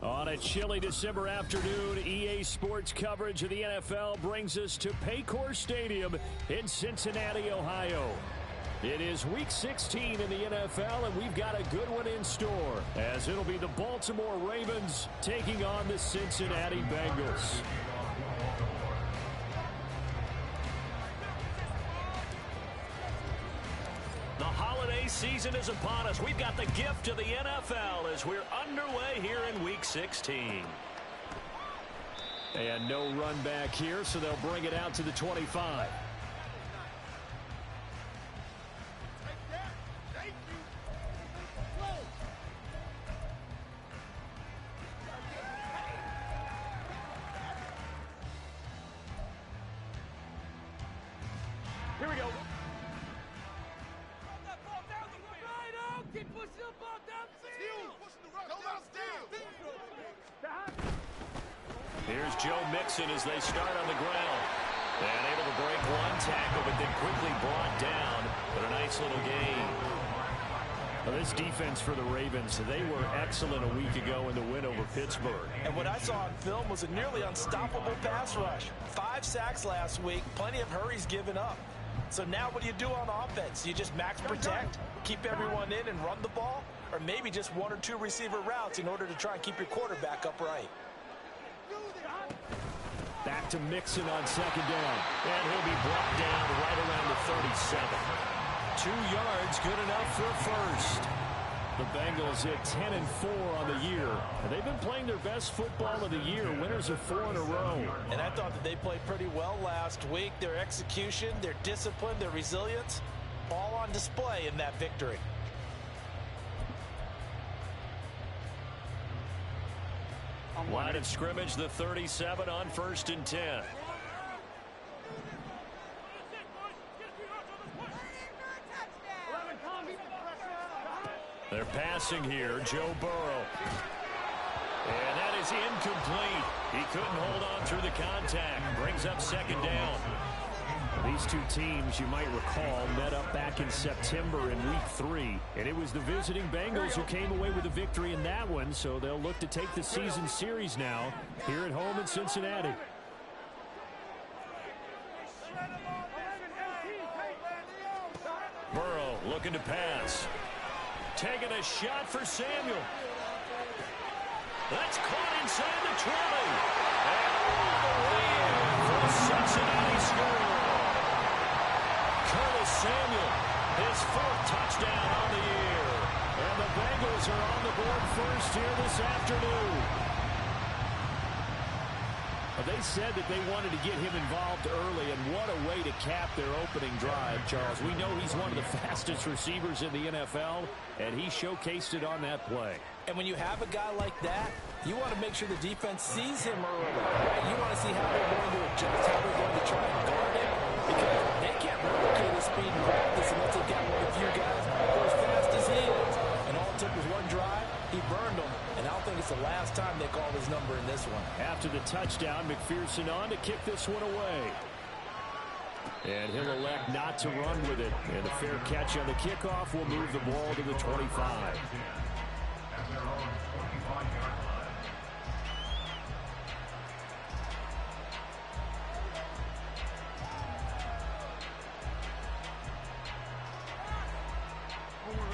On a chilly December afternoon, EA Sports coverage of the NFL brings us to Paycor Stadium in Cincinnati, Ohio. It is Week 16 in the NFL, and we've got a good one in store, as it'll be the Baltimore Ravens taking on the Cincinnati Bengals. The holiday season is upon us. We've got the gift of the NFL as we're underway here in Week 16. And no run back here, so they'll bring it out to the 25. Here we go. Here's Joe Mixon as they start on the ground. And able to break one tackle, but then quickly brought down. But a nice little gain. Well, this defense for the Ravens, they were excellent a week ago in the win over Pittsburgh. And what I saw on film was a nearly unstoppable pass rush. 5 sacks last week, plenty of hurries given up. So now what do you do on offense? You just max protect, keep everyone in and run the ball? Or maybe just 1 or 2 receiver routes in order to try and keep your quarterback upright? Back to Mixon on second down. And he'll be brought down right around the 37. 2 yards, good enough for a first. The Bengals at 10-4 on the year. And they've been playing their best football of the year. Winners of 4 in a row. And I thought that they played pretty well last week. Their execution, their discipline, their resilience, all on display in that victory. Line of scrimmage, the 37 on 1st and 10. They're passing here, Joe Burrow. And that is incomplete. He couldn't hold on through the contact. Brings up second down. These two teams, you might recall, met up back in September in Week 3. And it was the visiting Bengals who came away with a victory in that one, so they'll look to take the season series now here at home in Cincinnati. Burrow looking to pass. Taking a shot for Samuel. That's caught inside the 20. And all the way in for a Cincinnati score. Curtis Samuel, his 4th touchdown on the year. And the Bengals are on the board first here this afternoon. They said that they wanted to get him involved early, and what a way to cap their opening drive, Charles. We know he's one of the fastest receivers in the NFL, and he showcased it on that play. And when you have a guy like that, you want to make sure the defense sees him early. Right? You want to see how they're going to adjust, how they're going to try and guard him, because they can't replicate his speed in practice unless they've got one of the few guys who go as fast as he is. And all it took was one drive, he burned them. And I don't think it's the last time they call his number in this one. After the touchdown, McPherson on to kick this one away. And he'll elect not to run with it. And the fair catch on the kickoff will move the ball to the 25.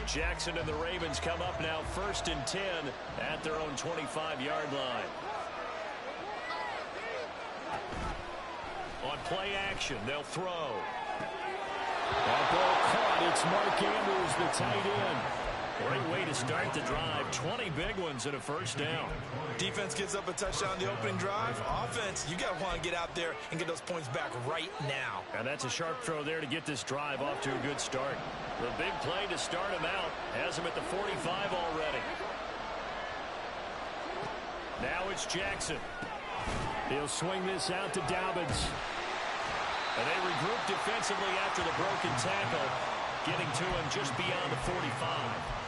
Jackson and the Ravens come up now 1st and 10 at their own 25-yard line. On play action, they'll throw. That ball caught. It's Mark Andrews, the tight end. Great way to start the drive. 20 big ones and a first down. Defense gets up a touchdown the opening drive. Offense, you got to want to get out there and get those points back right now. And that's a sharp throw there to get this drive off to a good start. The big play to start him out has him at the 45 already. Now it's Jackson. He'll swing this out to Dobbins. And they regroup defensively after the broken tackle, getting to him just beyond the 45.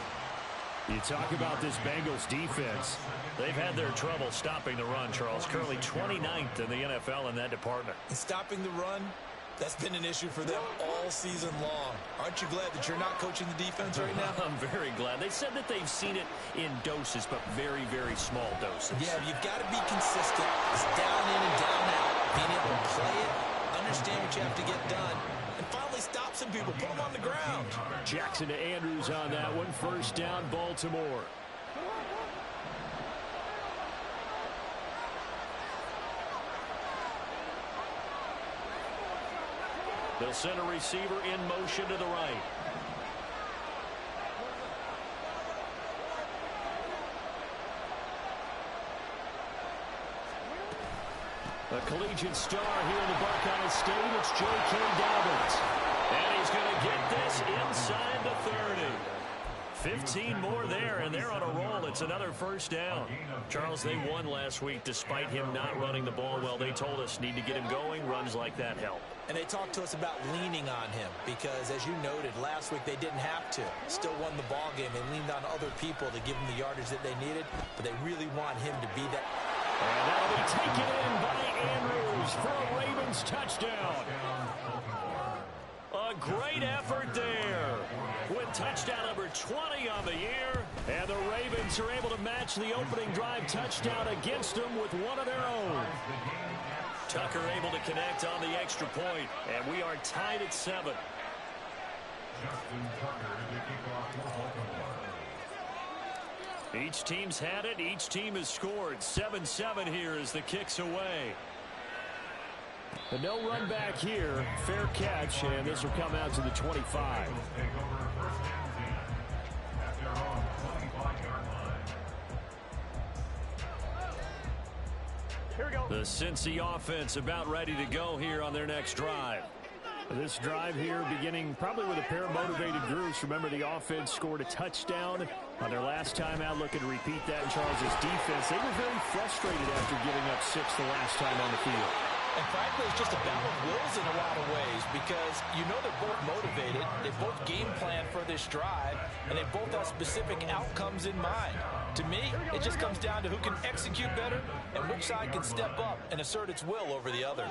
You talk about this Bengals defense. They've had their trouble stopping the run, Charles. Currently 29th in the NFL in that department. And stopping the run That's been an issue for them all season long. Aren't you glad that you're not coaching the defense right now? I'm very glad. They said that they've seen it in doses, but very, very small doses. Yeah, you've got to be consistent. It's down in and down out. Being able to play it, understand what you have to get done, and finally stop some people, put them on the ground. Jackson to Andrews on that one. First down, Baltimore. They'll send a receiver in motion to the right. A collegiate star here in the Buckeye State. It's J.K. Dobbins. And he's going to get this inside the 30. 15 more there, and they're on a roll. It's another first down. Charles, they won last week despite him not running the ball well. They told us need to get him going. Runs like that help. And they talked to us about leaning on him because, as you noted, last week they didn't have to. Still won the ball game. They leaned on other people to give them the yardage that they needed, but they really want him to be that. And that'll be taken in by Andrews for a Ravens touchdown. A great effort there with touchdown number 20 on the year. And the Ravens are able to match the opening drive touchdown against them with one of their own. Tucker able to connect on the extra point, and we are tied at 7. Each team's had it. Each team has scored. 7-7 here as the kick's away. And no run back here. Fair catch, and this will come out to the 25. Here we go. The Cincy offense about ready to go here on their next drive. This drive here beginning probably with a pair of motivated groups. Remember, the offense scored a touchdown on their last time out. Looking to repeat that in Charles's defense. They were very frustrated after giving up 6 the last time on the field. And frankly, it's just a battle of wills in a lot of ways because you know they're both motivated. They both game plan for this drive, and they both have specific outcomes in mind. To me, it just comes down to who can execute better and which side can step up and assert its will over the other.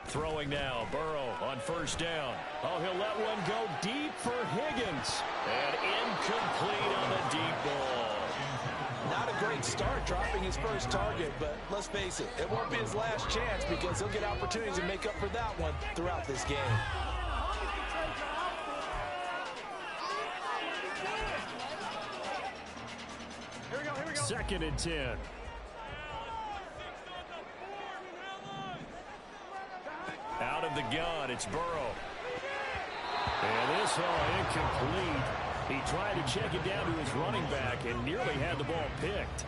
Throwing now, Burrow on first down. Oh, he'll let one go deep for Higgins. And incomplete on the deep ball. Not a great start dropping his first target, but let's face it, it won't be his last chance because he'll get opportunities to make up for that one throughout this game. Here we go. 2nd and 10. Out of the gun, it's Burrow. And this all incomplete. He tried to check it down to his running back and nearly had the ball picked.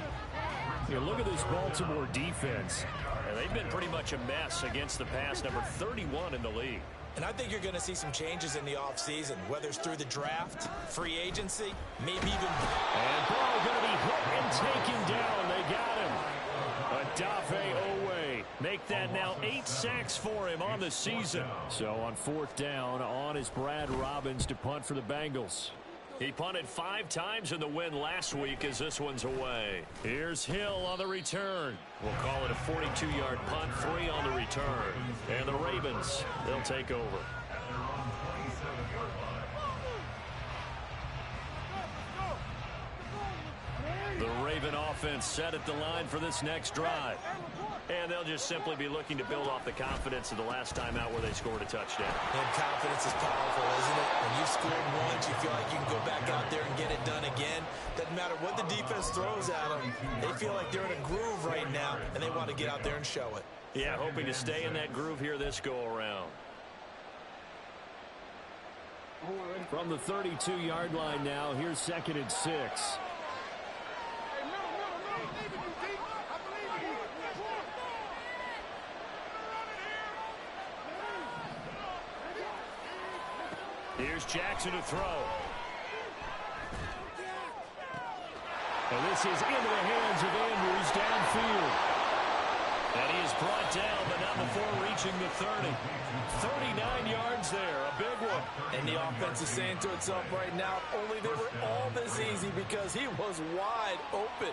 You look at this Baltimore defense. And they've been pretty much a mess against the pass, number 31 in the league. And I think you're going to see some changes in the offseason, whether it's through the draft, free agency, maybe even... And Burrow going to be hit and taken down. They got him. Adafe Owe. Make that now 8 sacks for him on the season. So on 4th down, on is Brad Robbins to punt for the Bengals. He punted 5 times in the win last week as this one's away. Here's Hill on the return. We'll call it a 42-yard punt, 3 on the return. And the Ravens, they'll take over. The Raven offense set at the line for this next drive. And they'll just simply be looking to build off the confidence of the last time out where they scored a touchdown. And confidence is powerful, isn't it? When you've scored once, you feel like you can go back out there and get it done again. Doesn't matter what the defense throws at them. They feel like they're in a groove right now, and they want to get out there and show it. Yeah, hoping to stay in that groove here this go-around. From the 32-yard line now, here's 2nd and 6. Here's Jackson to throw. And this is into the hands of Andrews downfield. And he is brought down, but not before reaching the 30. 39 yards there, a big one. And the offense is saying to itself right now, only they were all this easy because he was wide open.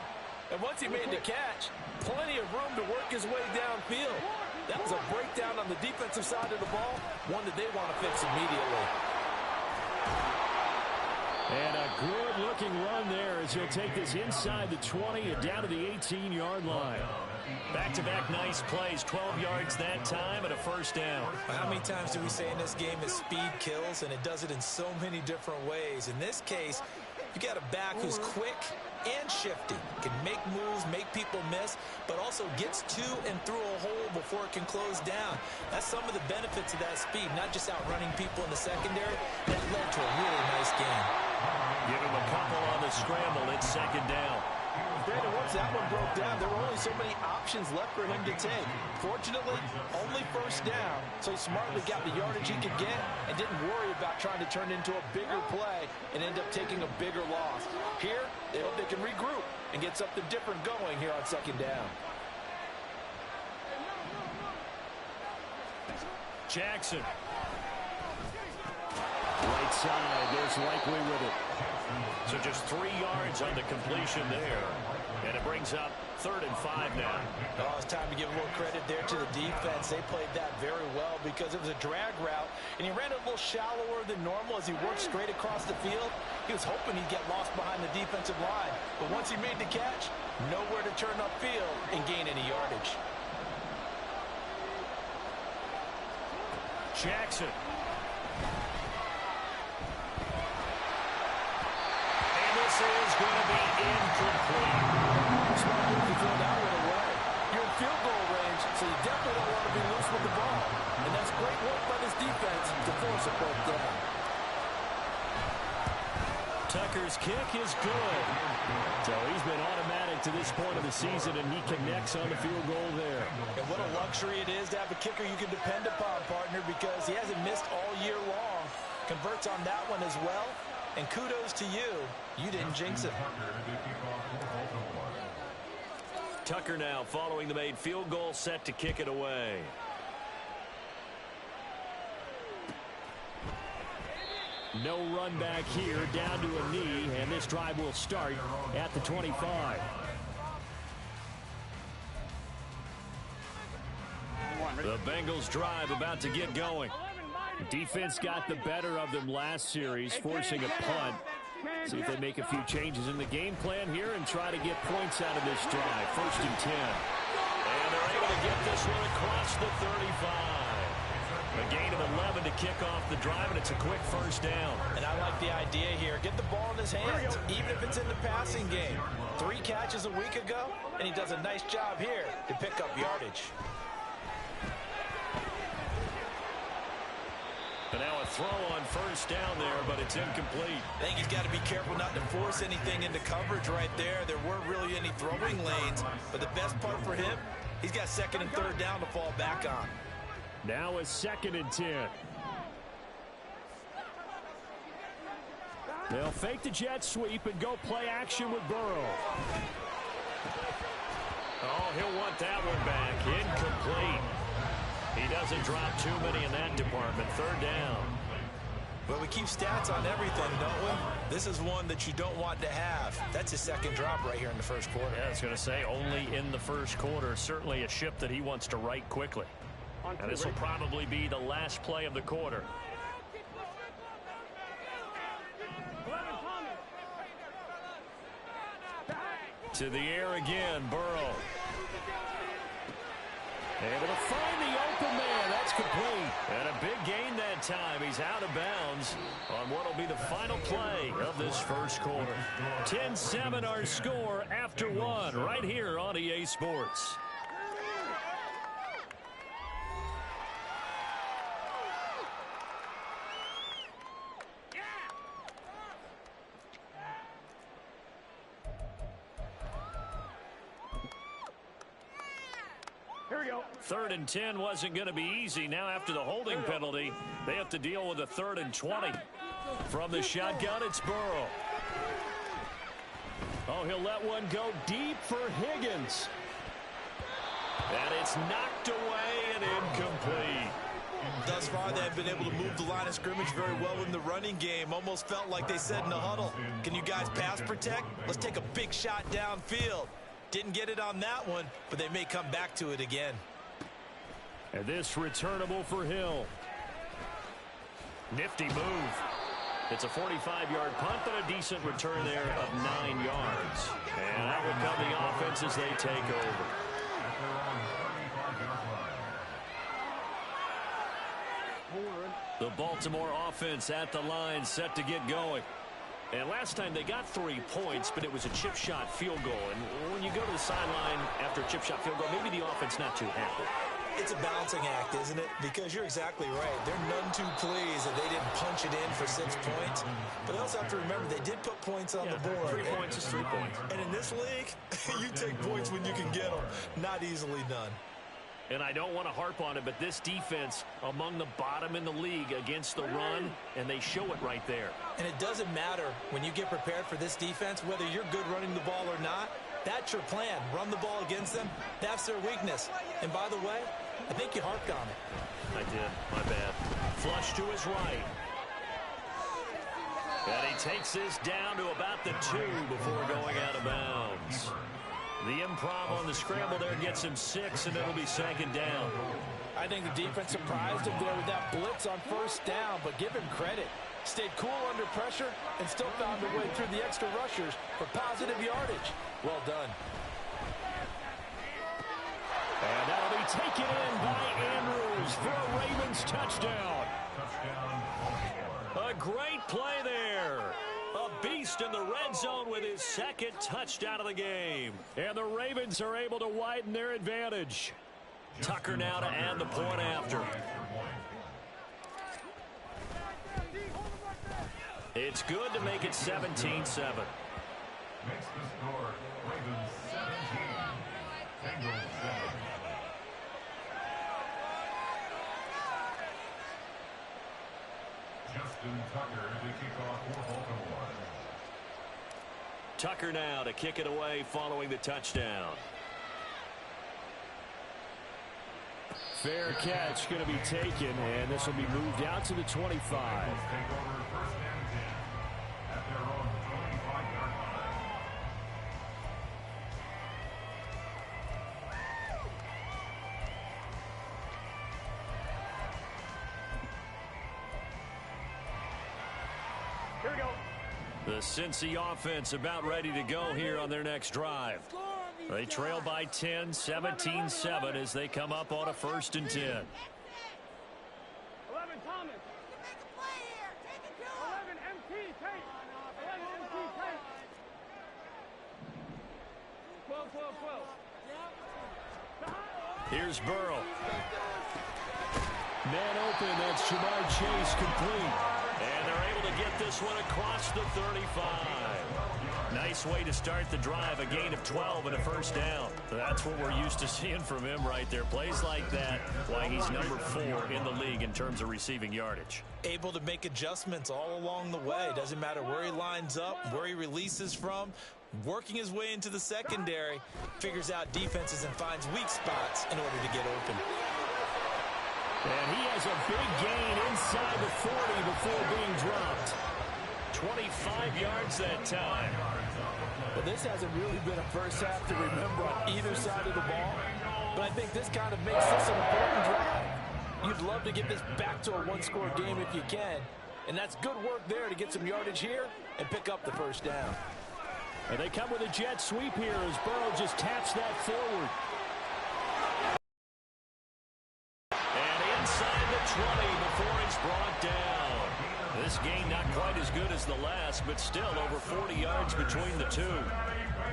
And once he made the catch, plenty of room to work his way downfield. That was a breakdown on the defensive side of the ball, one that they want to fix immediately. And a good-looking run there as he'll take this inside the 20 and down to the 18-yard line. Back-to-back nice plays, 12 yards that time and a first down. How many times do we say in this game that speed kills, and it does it in so many different ways? In this case, you got a back who's quick and shifty, can make moves, make people miss, but also gets to and through a hole before it can close down. That's some of the benefits of that speed, not just outrunning people in the secondary. That led to a really nice game. Give him a couple on the scramble. It's second down. Brandon, once that one broke down, there were only so many options left for him to take. Fortunately, only first down, so he smartly got the yardage he could get and didn't worry about trying to turn it into a bigger play and end up taking a bigger loss. Here, they hope they can regroup and get something different going here on second down. Jackson. Right side, there's Likely with it. So just 3 yards on the completion there. And it brings up 3rd and 5 now. Oh, it's time to give a little credit there to the defense. They played that very well because it was a drag route, and he ran it a little shallower than normal as he worked straight across the field. He was hoping he'd get lost behind the defensive line. But once he made the catch, nowhere to turn upfield and gain any yardage. Jackson. Is going to be incomplete. Smart move to throw that one away. You're in field goal range, so you definitely don't want to be loose with the ball. And that's great work by this defense to force a fourth down. Tucker's kick is good. So he's been automatic to this point of the season, and he connects on the field goal there. And what a luxury it is to have a kicker you can depend upon, partner, because he hasn't missed all year long. Converts on that one as well. And kudos to you. You didn't jinx it. Tucker now following the made field goal, set to kick it away. No run back here, down to a knee, and this drive will start at the 25. The Bengals drive about to get going. Defense got the better of them last series, forcing a punt. See if they make a few changes in the game plan here and try to get points out of this drive. 1st and 10. And they're able to get this one across the 35. A gain of 11 to kick off the drive, and it's a quick first down. And I like the idea here. Get the ball in his hands, even if it's in the passing game. 3 catches a week ago, and he does a nice job here to pick up yardage. And now a throw on first down there, but it's incomplete. I think he's got to be careful not to force anything into coverage right there. There weren't really any throwing lanes, but the best part for him, he's got 2nd and 3rd down to fall back on. Now a 2nd and 10. They'll fake the jet sweep and go play action with Burrow. Oh, he'll want that one back. Incomplete. He doesn't drop too many in that department. 3rd down. But we keep stats on everything, don't we? This is one that you don't want to have. That's his 2nd drop right here in the 1st quarter. Yeah, I was going to say only in the 1st quarter. Certainly a ship that he wants to right quickly. And this will probably be the last play of the quarter. To the air again, Burrow. Able to find the open man. That's complete. And a big gain that time. He's out of bounds on what will be the final play of this 1st quarter. 10-7 our score after 1 right here on EA Sports. Here we go. 3rd and 10 wasn't going to be easy. Now after the holding penalty, they have to deal with a 3rd and 20. From the shotgun, it's Burrow. Oh, he'll let one go deep for Higgins. And it's knocked away and incomplete. Thus far, they've been able to move the line of scrimmage very well in the running game. Almost felt like they said in the huddle, can you guys pass protect? Let's take a big shot downfield. Didn't get it on that one, but they may come back to it again. And this returnable for Hill. Nifty move. It's a 45-yard punt, but a decent return there of 9 yards. And that will come the offense as they take over. The Baltimore offense at the line, set to get going. And last time they got 3 points, but it was a chip shot field goal. And when you go to the sideline after a chip shot field goal, maybe the offense not too happy. It's a balancing act, isn't it? Because you're exactly right. They're none too pleased that they didn't punch it in for 6 points. But they also have to remember they did put points on the board. 3 points is 3 points. And in this league, you take points when you can get them. Not easily done. And I don't want to harp on it, but this defense among the bottom in the league against the run, and they show it right there. And it doesn't matter when you get prepared for this defense, whether you're good running the ball or not. That's your plan. Run the ball against them. That's their weakness. And by the way, I think you harped on it. I did. My bad. Flush to his right. And he takes this down to about the 2 before going out of bounds. The improv on the scramble there gets him 6, and it'll be 2nd down. I think the defense surprised him there with that blitz on 1st down, but give him credit. Stayed cool under pressure and still found a way through the extra rushers for positive yardage. Well done. And that'll be taken in by Andrews for a Ravens touchdown. A great play there. A beast in the red zone with his 2nd touchdown of the game. And the Ravens are able to widen their advantage. Tucker now to add the point after. It's good to make it 17-7. Makes the score, Ravens 17, Bengals 7. Justin Tucker to kick off for Baltimore. Tucker now to kick it away following the touchdown. Fair catch going to be taken, and this will be moved out to the 25. Take over 1st and 10 at their own 25-yard line. Here we go. The Cincy offense about ready to go here on their next drive. They trail by 10, 17-7 as they come up on a 1st and 10. 11 Thomas. Make a play here. Take it to him. 11 MT. Take. 11 MT. Take. 12, 12, 12. Here's Burrow. Man open. That's Jamar Chase complete. And they're able to get this one across the 35. Nice way to start the drive. A gain of 12 and a 1st down. That's what we're used to seeing from him right there. Plays like that, why he's number 4 in the league in terms of receiving yardage. Able to make adjustments all along the way. Doesn't matter where he lines up, where he releases from. Working his way into the secondary. Figures out defenses and finds weak spots in order to get open. And he has a big gain inside the 40 before being dropped. 25 yards that time. Well, this hasn't really been a first half to remember on either side of the ball. But I think this kind of makes this an important drive. You'd love to get this back to a 1-score game if you can. And that's good work there to get some yardage here and pick up the 1st down. And they come with a jet sweep here as Burrow just taps that forward. And inside the 20 before it's brought down. This game not quite as good as the last, but still over 40 yards between the two.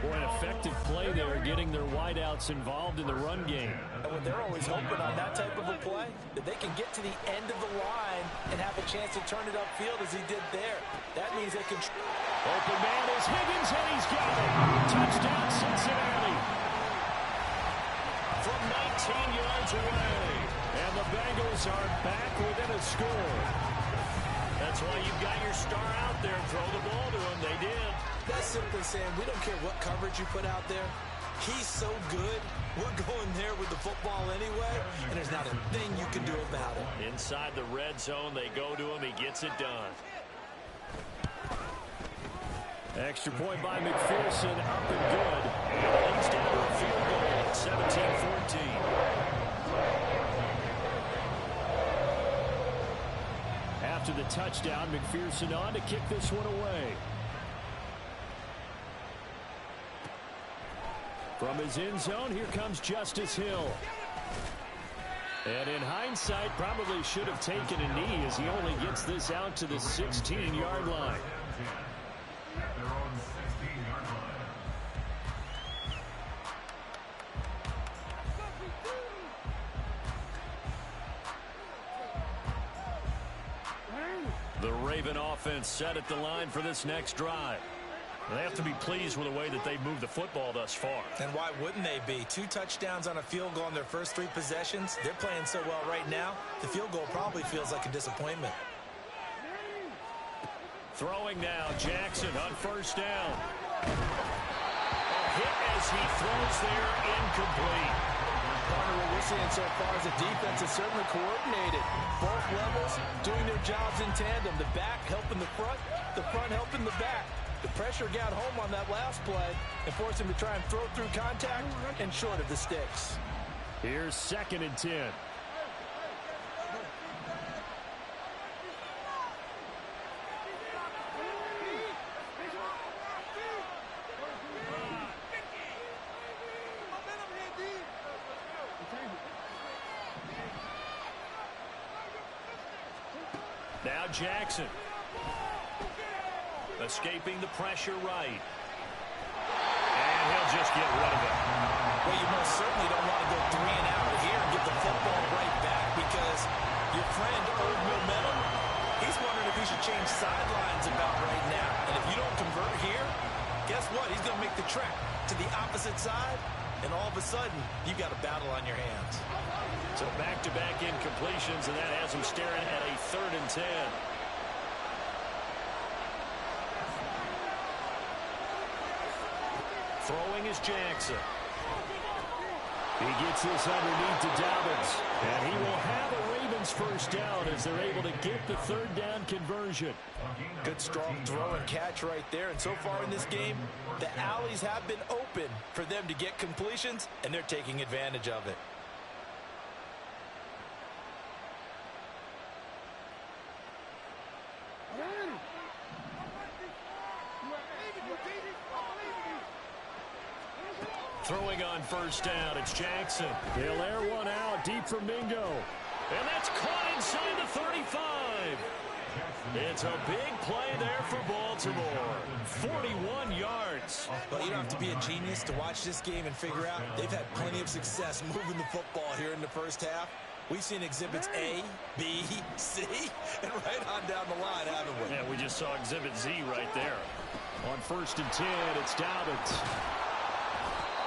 Boy, an effective play there, getting their wideouts involved in the run game. And what they're always hoping on that type of a play, that they can get to the end of the line and have a chance to turn it upfield as he did there. That means they can... Open man is Higgins, and he's got it. Touchdown, Cincinnati. From 19 yards away. And the Bengals are back within a score. That's why you've got your star out there. Throw the ball to him. They did. That's simply saying we don't care what coverage you put out there. He's so good. We're going there with the football anyway, and there's not a thing you can do about it. Inside the red zone, they go to him. He gets it done. Extra point by McPherson, up and good. And it leads down to a field goal at 17-14. After the touchdown, McPherson on to kick this one away. From his end zone, here comes Justice Hill. And in hindsight, probably should have taken a knee as he only gets this out to the 16-yard line. At their own 16-yard line. The Raven offense set at the line for this next drive. They have to be pleased with the way that they've moved the football thus far. And why wouldn't they be? 2 touchdowns on a field goal in their first 3 possessions. They're playing so well right now, the field goal probably feels like a disappointment. Throwing now, Jackson on first down. A hit as he throws there, incomplete. Partner, what we're seeing so far is the defense is certainly coordinated. Both levels doing their jobs in tandem. The back helping the front helping the back. The pressure got home on that last play and forced him to try and throw through contact and short of the sticks. Here's 2nd and 10. Now Jackson. Escaping the pressure right. And he'll just get rid of it. Well, you most certainly don't want to go 3 and out here and give the football right back because your friend owed momentum. He's wondering if he should change sidelines about right now. And if you don't convert here, guess what? He's going to make the trek to the opposite side, and all of a sudden, you've got a battle on your hands. So back-to-back incompletions, and that has him staring at a 3rd and 10. Throwing is Jackson. He gets this underneath to Dobbins, and he will have a Ravens first down as they're able to get the 3rd down conversion. Good strong throw and catch right there. And so far in this game, the alleys have been open for them to get completions, and they're taking advantage of it. Throwing on first down, it's Jackson. He'll air one out deep for Mingo. And that's caught inside the 35. It's a big play there for Baltimore. 41 yards. Well, you don't have to be a genius to watch this game and figure out they've had plenty of success moving the football here in the first half. We've seen exhibits A, B, C, and right on down the line, haven't we? Yeah, we just saw exhibit Z right there. On 1st and 10, it's Dobbins.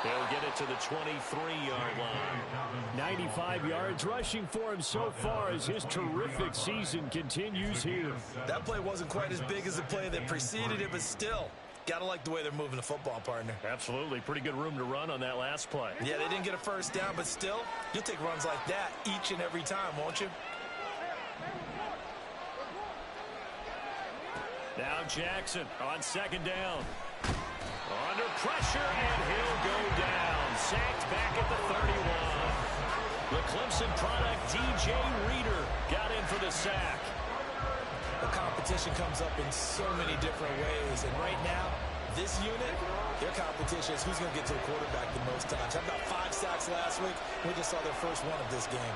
They'll get it to the 23-yard line. 95 yards rushing for him so far as his terrific season continues here. That play wasn't quite as big as the play that preceded it, but still, gotta like the way they're moving the football, partner. Absolutely. Pretty good room to run on that last play. Yeah, they didn't get a first down, but still, you'll take runs like that each and every time, won't you? Now Jackson on 2nd down. Under pressure, and he'll go down. Sacked back at the 31. The Clemson product, DJ Reader, got in for the sack. The competition comes up in so many different ways, and right now, this unit, their competition is who's going to get to the quarterback the most times. How about 5 sacks last week? We just saw their first one of this game.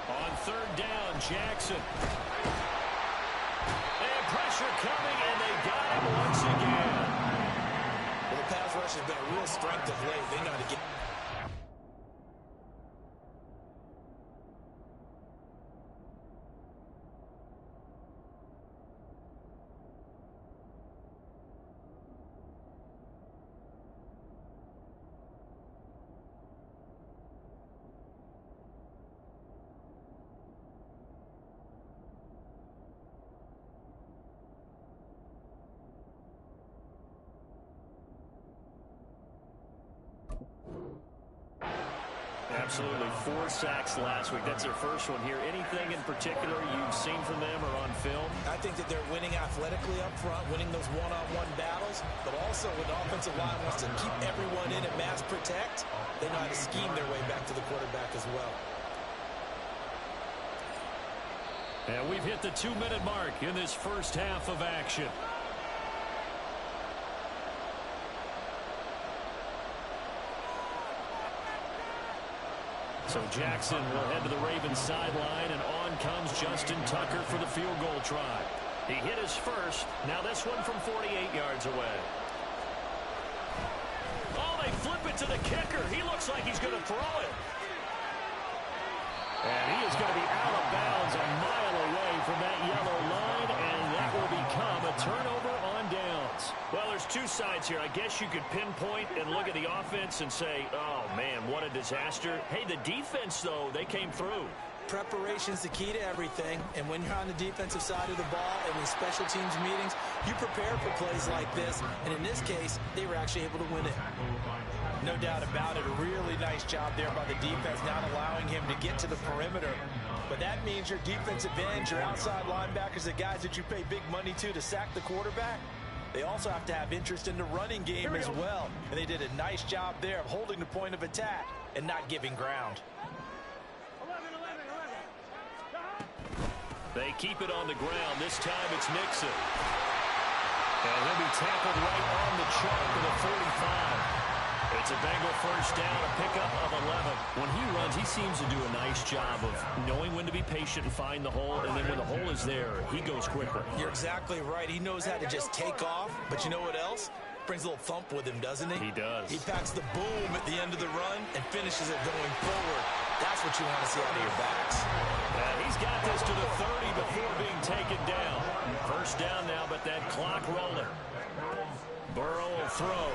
On 3rd down, Jackson. And pressure coming, and they got him once again. Well, the pass rush has been a real strength of late. They know how to get... Absolutely. 4 sacks last week. That's their first one here. Anything in particular you've seen from them or on film? I think that they're winning athletically up front, winning those one-on-one battles, but also when the offensive line wants to keep everyone in and mass protect, they know how to scheme their way back to the quarterback as well. And we've hit the 2-minute mark in this first half of action. So Jackson will head to the Ravens sideline, and on comes Justin Tucker for the field goal try. He hit his first. Now this one from 48 yards away. Oh, they flip it to the kicker. He looks like he's going to throw it. And he is going to be out of bounds a mile away from that yellow line, and that will become a turnover on downs. Well, there's two sides here. I guess you could pinpoint and look at the offense and say, oh, man, what a disaster. Hey, the defense, though, they came through. Preparation's the key to everything, and when you're on the defensive side of the ball and in special teams meetings, you prepare for plays like this, and in this case, they were actually able to win it. No doubt about it, a really nice job there by the defense, not allowing him to get to the perimeter. But that means your defensive ends, your outside linebackers, the guys that you pay big money to sack the quarterback, they also have to have interest in the running game as well. And they did a nice job there of holding the point of attack and not giving ground. They keep it on the ground. This time it's Nixon. And he'll be tackled right on the chalk of the 45. It's a Bengal first down, a pickup of 11. When he runs, he seems to do a nice job of knowing when to be patient and find the hole, and then when the hole is there, he goes quickly. You're exactly right. He knows how to just take off, but you know what else? Brings a little thump with him, doesn't he? He does. He packs the boom at the end of the run and finishes it going forward. That's what you want to see out of your backs. And he's got this to the 30 before being taken down. First down now, but that clock rolling. Burrow will throw.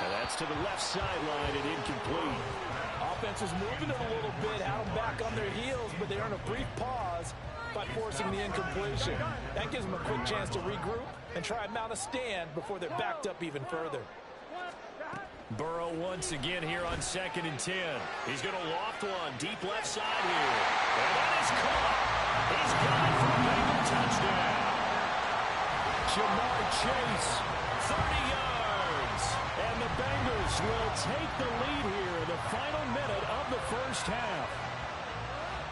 And that's to the left sideline and incomplete. Offense was moving it a little bit, had them back on their heels, but they earn a brief pause by forcing the incompletion. That gives them a quick chance to regroup and try and mount a stand before they're backed up even further. Burrow once again here on 2nd and 10. He's going to loft one deep left side here. And that is caught. He's got it for a Bengal touchdown. Jamar Chase, 30 yards. And the Bengals will take the lead here in the final minute of the first half.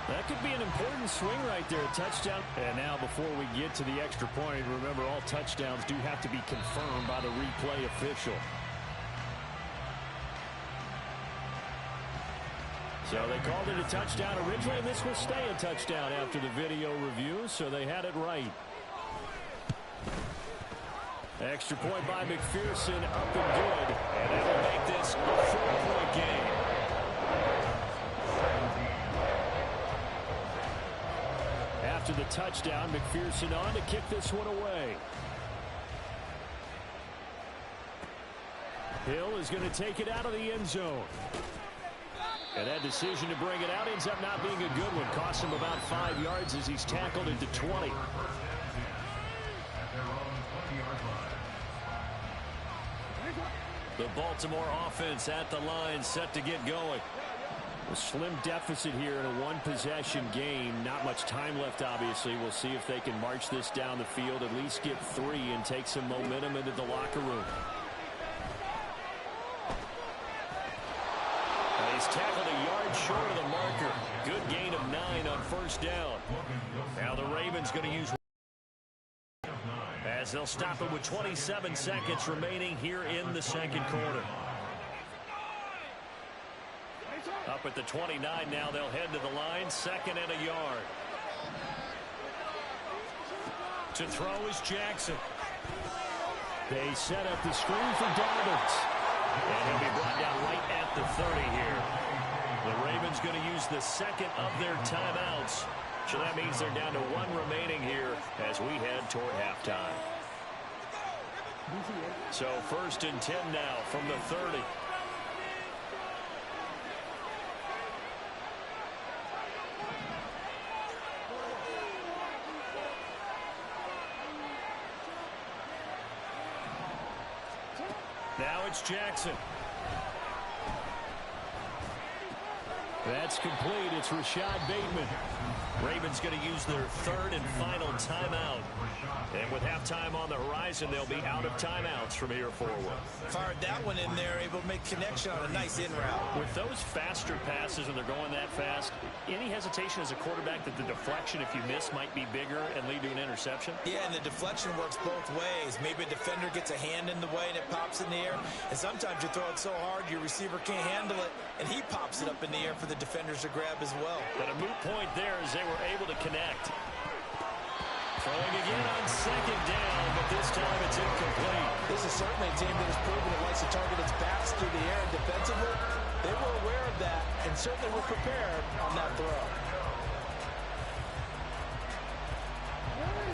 That could be an important swing right there, a touchdown. And now before we get to the extra point, remember all touchdowns do have to be confirmed by the replay official. So they called it a touchdown originally, and this will stay a touchdown after the video review, so they had it right. Extra point by McPherson, up and good, and that will make this a 4-point game. After the touchdown, McPherson on to kick this one away. Hill is going to take it out of the end zone. And that decision to bring it out ends up not being a good one. Costs him about 5 yards as he's tackled into 20. The Baltimore offense at the line, set to get going. A slim deficit here in a one-possession game. Not much time left, obviously. We'll see if they can march this down the field, at least get 3 and take some momentum into the locker room. He's tackled a yard short of the marker. Good gain of 9 on first down. Now the Ravens going to use as they'll stop it with 27 seconds remaining here in the second quarter. Up at the 29 now, they'll head to the line, 2nd and a yard. To throw is Jackson. They set up the screen for Dobbins. And he'll be brought down right at the 30 here. The Ravens going to use the second of their timeouts. So that means they're down to 1 remaining here as we head toward halftime. So 1st and 10 now from the 30. Now it's Jackson. That's complete. It's Rashad Bateman. Ravens going to use their third and final timeout. And with halftime on the horizon, they'll be out of timeouts from here forward. Fired that one in there, able to make connection on a nice in route. With those faster passes and they're going that fast, any hesitation as a quarterback that the deflection, if you miss, might be bigger and lead to an interception? Yeah, and the deflection works both ways. Maybe a defender gets a hand in the way and it pops in the air. And sometimes you throw it so hard your receiver can't handle it, and he pops it up in the air for the defenders to grab as well. But a moot point there as they were able to connect. Throwing again on second down, but this time it's incomplete. This is certainly a team that has proven it likes to target its backs through the air and defensively. They were aware of that and certainly were prepared on that throw.